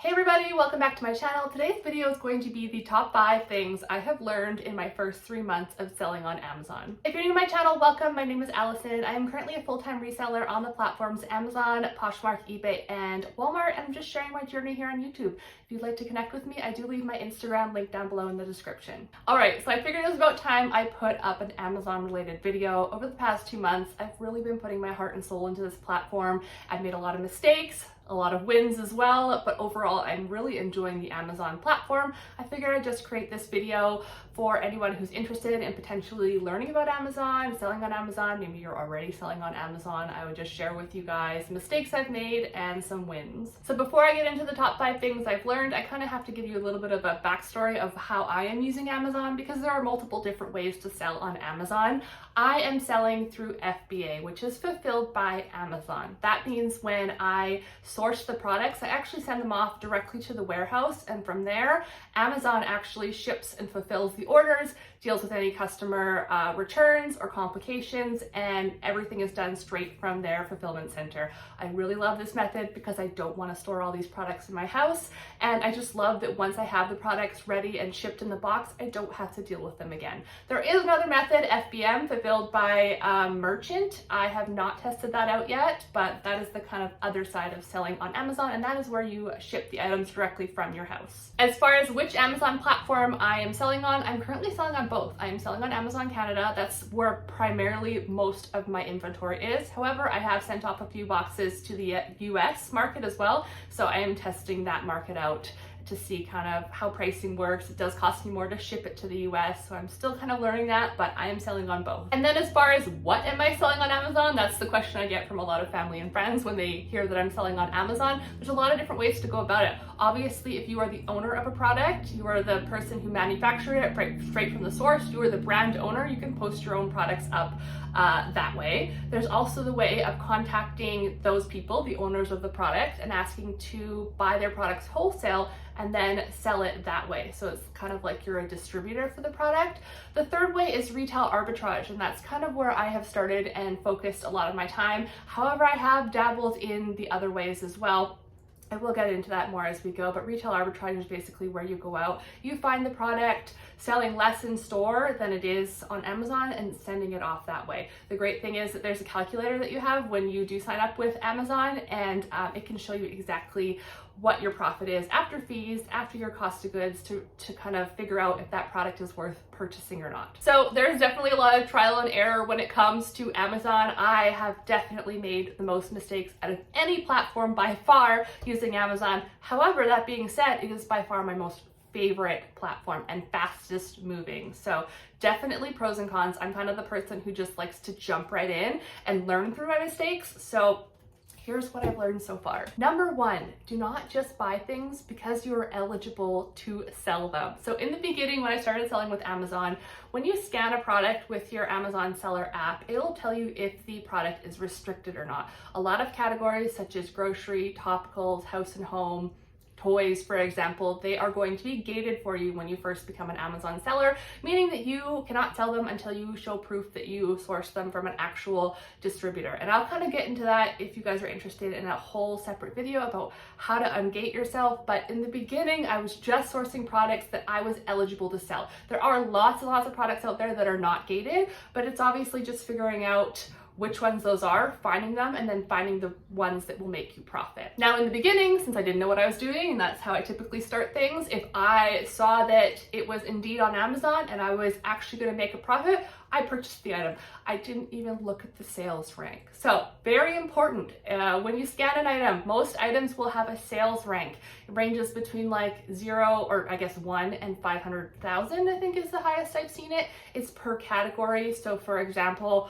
Hey everybody, welcome back to my channel. Today's video is going to be the top 5 things I have learned in my first 3 months of selling on Amazon. If you're new to my channel, welcome. My name is Allison. I am currently a full-time reseller on the platforms Amazon, Poshmark, eBay, and Walmart, and I'm just sharing my journey here on YouTube. If you'd like to connect with me, I do leave my Instagram link down below in the description. Alright, so I figured it was about time I put up an Amazon related video. Over the past 2 months, I've really been putting my heart and soul into this platform. I've made a lot of mistakes, a lot of wins as well, but overall I'm really enjoying the Amazon platform. I figured I'd just create this video for anyone who's interested in potentially learning about Amazon, selling on Amazon. Maybe you're already selling on Amazon. I would just share with you guys mistakes I've made and some wins. So before I get into the top 5 things I've learned, I kind of have to give you a little bit of a backstory of how I am using Amazon, because there are multiple different ways to sell on Amazon. I am selling through FBA, which is fulfilled by Amazon. That means when I source the products, I actually send them off directly to the warehouse, and from there, Amazon actually ships and fulfills the orders, deals with any customer returns or complications, and everything is done straight from their fulfillment center. I really love this method because I don't want to store all these products in my house, and I just love that once I have the products ready and shipped in the box, I don't have to deal with them again. There is another method, FBM, fulfilled by merchant. I have not tested that out yet, but that is the kind of other side of selling on Amazon, and that is where you ship the items directly from your house. As far as which Amazon platform I am selling on, I'm currently selling on both. I am selling on Amazon Canada. That's where primarily most of my inventory is. However, I have sent off a few boxes to the US market as well, so I am testing that market out to see kind of how pricing works. It does cost me more to ship it to the US, so I'm still kind of learning that, but I am selling on both. And then as far as what am I selling on Amazon, that's the question I get from a lot of family and friends when they hear that I'm selling on Amazon. There's a lot of different ways to go about it. Obviously, if you are the owner of a product, you are the person who manufactured it straight from the source, you are the brand owner, you can post your own products up that way. There's also the way of contacting those people, the owners of the product, and asking to buy their products wholesale and then sell it that way. So it's kind of like you're a distributor for the product. The third way is retail arbitrage, and that's kind of where I have started and focused a lot of my time. However, I have dabbled in the other ways as well. I will get into that more as we go, but retail arbitrage is basically where you go out, you find the product selling less in store than it is on Amazon and sending it off that way. The great thing is that there's a calculator that you have when you do sign up with Amazon, and it can show you exactly what your profit is after fees, after your cost of goods, to kind of figure out if that product is worth purchasing or not. So there's definitely a lot of trial and error when it comes to Amazon. I have definitely made the most mistakes out of any platform by far using Amazon. However, that being said, it is by far my most favorite platform and fastest moving. So definitely pros and cons. I'm kind of the person who just likes to jump right in and learn through my mistakes. So here's what I've learned so far. Number 1, do not just buy things because you are eligible to sell them. So in the beginning, when I started selling with Amazon, when you scan a product with your Amazon seller app, it'll tell you if the product is restricted or not. A lot of categories such as grocery, topicals, house and home, toys, for example, they are going to be gated for you when you first become an Amazon seller, meaning that you cannot sell them until you show proof that you sourced them from an actual distributor. And I'll kind of get into that if you guys are interested in a whole separate video about how to ungate yourself. But in the beginning, I was just sourcing products that I was eligible to sell. There are lots and lots of products out there that are not gated, but it's obviously just figuring out which ones those are, finding them, and then finding the ones that will make you profit. Now, in the beginning, since I didn't know what I was doing, and that's how I typically start things, if I saw that it was indeed on Amazon and I was actually gonna make a profit, I purchased the item. I didn't even look at the sales rank. So very important, when you scan an item, most items will have a sales rank. It ranges between like 0, or I guess 1 and 500,000, I think is the highest I've seen it. It's per category. So for example,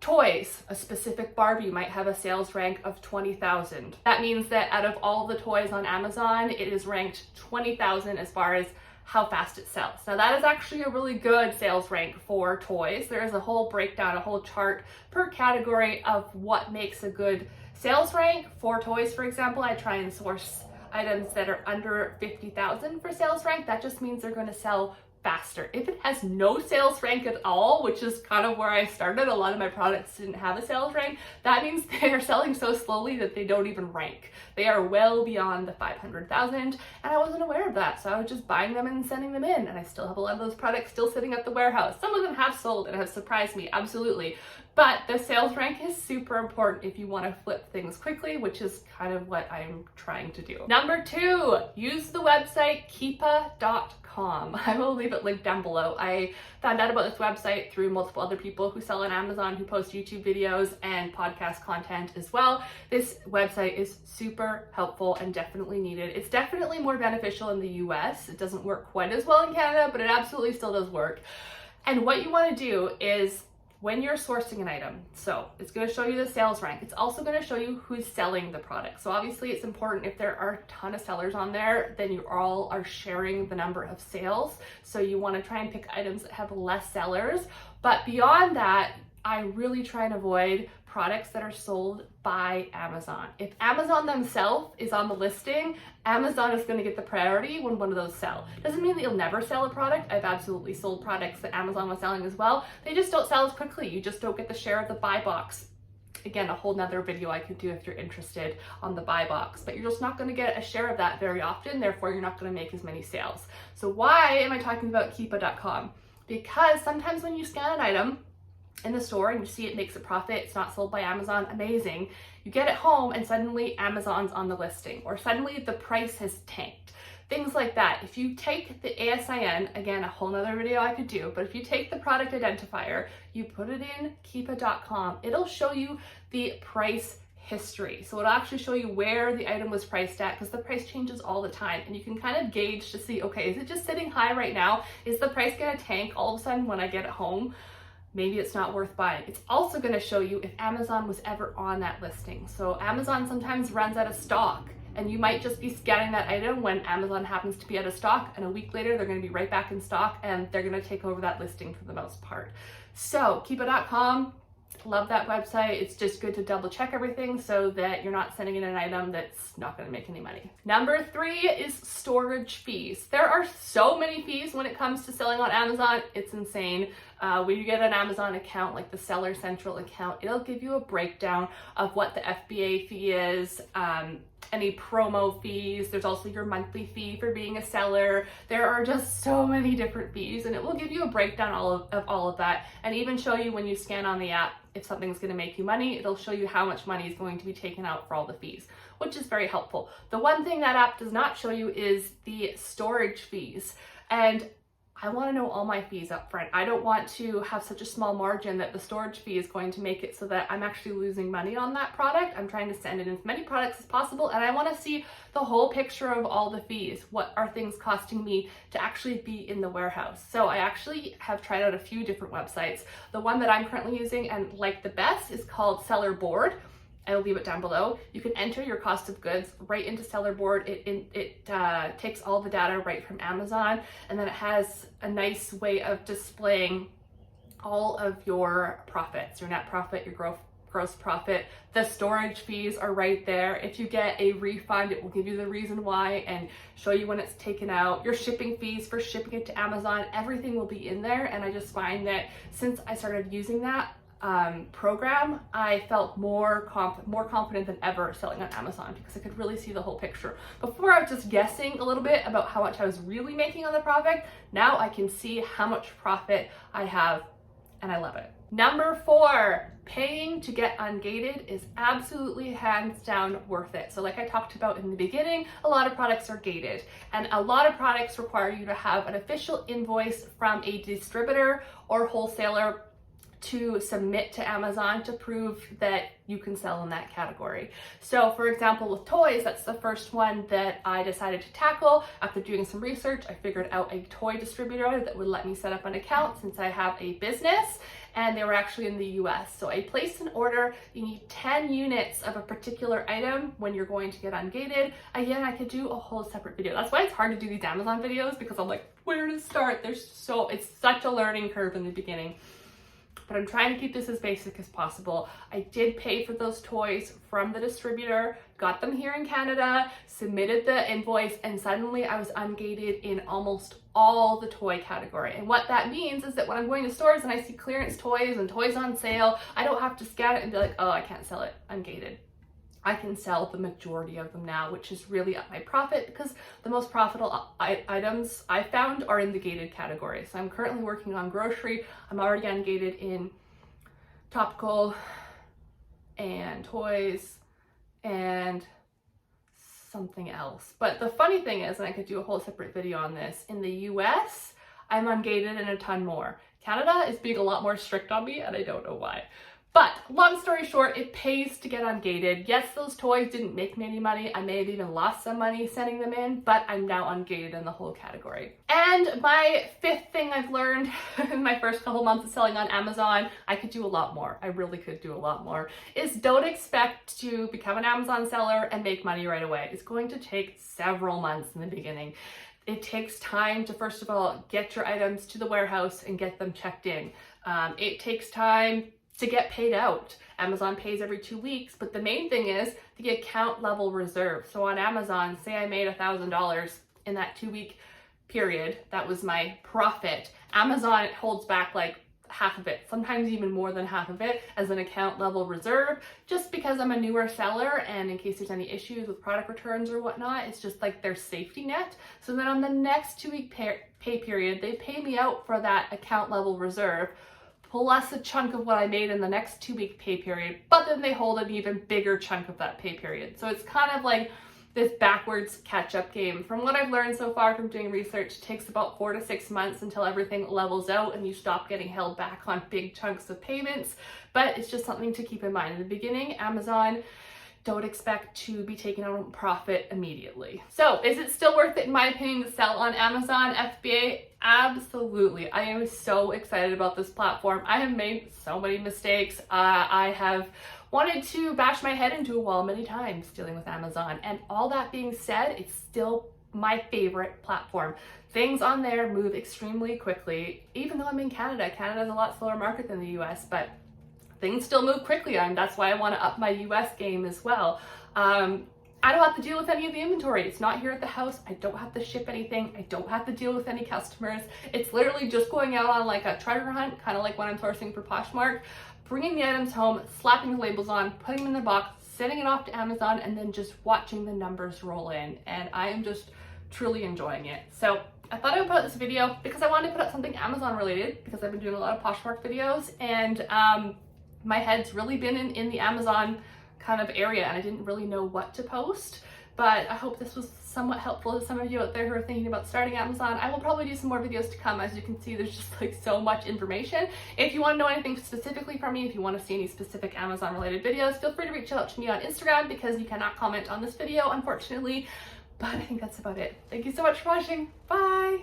toys, a specific Barbie might have a sales rank of 20,000. That means that out of all the toys on Amazon, it is ranked 20,000 as far as how fast it sells. Now that is actually a really good sales rank for toys. There is a whole breakdown, a whole chart per category of what makes a good sales rank. For toys, for example, I try and source items that are under 50,000 for sales rank. That just means they're going to sell faster. If it has no sales rank at all, which is kind of where I started, a lot of my products didn't have a sales rank, that means they are selling so slowly that they don't even rank. They are well beyond the 500,000, and I wasn't aware of that, so I was just buying them and sending them in, and I still have a lot of those products still sitting at the warehouse. Some of them have sold and have surprised me, absolutely. But the sales rank is super important if you want to flip things quickly, which is kind of what I'm trying to do. Number 2, use the website keepa.com. I will leave it linked down below. I found out about this website through multiple other people who sell on Amazon, who post YouTube videos and podcast content as well. This website is super helpful and definitely needed. It's definitely more beneficial in the US. It doesn't work quite as well in Canada, but it absolutely still does work. And what you want to do is, when you're sourcing an item, so it's going to show you the sales rank. It's also going to show you who's selling the product. So obviously it's important, if there are a ton of sellers on there, then you all are sharing the number of sales. So you want to try and pick items that have less sellers. But beyond that, I really try and avoid products that are sold by Amazon. If Amazon themselves is on the listing, Amazon is going to get the priority when one of those sell. Doesn't mean that you'll never sell a product. I've absolutely sold products that Amazon was selling as well. They just don't sell as quickly. You just don't get the share of the buy box. Again, a whole nother video I could do if you're interested on the buy box, but you're just not going to get a share of that very often. Therefore, you're not going to make as many sales. So why am I talking about keepa.com? Because sometimes when you scan an item in the store and you see it makes a profit, it's not sold by Amazon, amazing. You get it home and suddenly Amazon's on the listing, or suddenly the price has tanked. Things like that. If you take the ASIN, again, a whole nother video I could do, but if you take the product identifier, you put it in keepa.com, it'll show you the price history. So it'll actually show you where the item was priced at, because the price changes all the time, and you can kind of gauge to see, okay, is it just sitting high right now? Is the price gonna tank all of a sudden when I get it home? Maybe it's not worth buying. It's also going to show you if Amazon was ever on that listing. So Amazon sometimes runs out of stock, and you might just be scanning that item when Amazon happens to be out of stock, and a week later they're going to be right back in stock and they're going to take over that listing for the most part. So keepa.com, love that website. It's just good to double check everything so that you're not sending in an item that's not going to make any money. Number 3 is storage fees. There are so many fees when it comes to selling on Amazon. It's insane. When you get an Amazon account, like the Seller Central account, it'll give you a breakdown of what the FBA fee is, any promo fees. There's also your monthly fee for being a seller. There are just so many different fees, and it will give you a breakdown of all of that, and even show you when you scan on the app if something's going to make you money. It'll show you how much money is going to be taken out for all the fees, which is very helpful. The one thing that app does not show you is the storage fees, and I want to know all my fees up front. I don't want to have such a small margin that the storage fee is going to make it so that I'm actually losing money on that product. I'm trying to send in as many products as possible, and I want to see the whole picture of all the fees. What are things costing me to actually be in the warehouse? So I actually have tried out a few different websites. The one that I'm currently using and like the best is called Seller Board. I will leave it down below. You can enter your cost of goods right into Seller Board. It takes all the data right from Amazon, and then it has a nice way of displaying all of your profits, your net profit, your gross profit. The storage fees are right there. If you get a refund, it will give you the reason why and show you when it's taken out. Your shipping fees for shipping it to Amazon, everything will be in there. And I just find that since I started using that program, I felt more confident than ever selling on Amazon, because I could really see the whole picture. Before I was just guessing a little bit about how much I was really making on the product. Now I can see how much profit I have, and I love it. Number 4, paying to get ungated is absolutely hands down worth it. So like I talked about in the beginning, a lot of products are gated, and a lot of products require you to have an official invoice from a distributor or wholesaler to submit to Amazon to prove that you can sell in that category. So for example, with toys, that's the first one that I decided to tackle. After doing some research, I figured out a toy distributor that would let me set up an account since I have a business, and they were actually in the US. So I placed an order. You need 10 units of a particular item when you're going to get ungated. Again, I could do a whole separate video. That's why it's hard to do these Amazon videos, because I'm like, where to start? It's such a learning curve in the beginning. but I'm trying to keep this as basic as possible. I did pay for those toys from the distributor, got them here in Canada, submitted the invoice, and suddenly I was ungated in almost all the toy category. And what that means is that when I'm going to stores and I see clearance toys and toys on sale, I don't have to scan it and be like, oh, I can't sell it, I'm gated. I can sell the majority of them now, which is really up my profit because the most profitable items I found are in the gated category. So I'm currently working on grocery. I'm already ungated in topical and toys and something else. But the funny thing is, and I could do a whole separate video on this, in the US, I'm ungated in a ton more. Canada is being a lot more strict on me and I don't know why. But long story short, it pays to get ungated. Yes, those toys didn't make me any money. I may have even lost some money sending them in, but I'm now ungated in the whole category. And my fifth thing I've learned in my first couple months of selling on Amazon, I could do a lot more. I really could do a lot more, is don't expect to become an Amazon seller and make money right away. It's going to take several months in the beginning. It takes time to, first of all, get your items to the warehouse and get them checked in. It takes time to get paid out. Amazon pays every 2 weeks, but the main thing is the account level reserve. So on Amazon, say I made $1,000 in that 2-week period, that was my profit. Amazon holds back like half of it, sometimes even more than half of it as an account level reserve, just because I'm a newer seller and in case there's any issues with product returns or whatnot, it's just like their safety net. So then on the next 2-week pay period, they pay me out for that account level reserve, plus a chunk of what I made in the next 2-week pay period, but then they hold an even bigger chunk of that pay period. So it's kind of like this backwards catch-up game. From what I've learned so far from doing research, it takes about 4 to 6 months until everything levels out and you stop getting held back on big chunks of payments, but it's just something to keep in mind. In the beginning, Amazon, don't expect to be taking on profit immediately. So is it still worth it in my opinion to sell on Amazon FBA? Absolutely. I am so excited about this platform. I have made so many mistakes. I have wanted to bash my head into a wall many times dealing with Amazon. And all that being said, it's still my favorite platform. Things on there move extremely quickly. Even though I'm in Canada, Canada's a lot slower market than the US, but things still move quickly, and that's why I want to up my US game as well. I don't have to deal with any of the inventory. It's not here at the house. I don't have to ship anything. I don't have to deal with any customers. It's literally just going out on like a treasure hunt, kind of like when I'm sourcing for Poshmark, bringing the items home, slapping the labels on, putting them in the box, sending it off to Amazon, and then just watching the numbers roll in. And I am just truly enjoying it. So I thought I would put out this video because I wanted to put out something Amazon related because I've been doing a lot of Poshmark videos, and my head's really been in the Amazon kind of area and I didn't really know what to post, but I hope this was somewhat helpful to some of you out there who are thinking about starting Amazon. I will probably do some more videos to come. As you can see, there's just like so much information. If you want to know anything specifically from me, if you want to see any specific Amazon related videos, feel free to reach out to me on Instagram because you cannot comment on this video, unfortunately, but I think that's about it. Thank you so much for watching. Bye!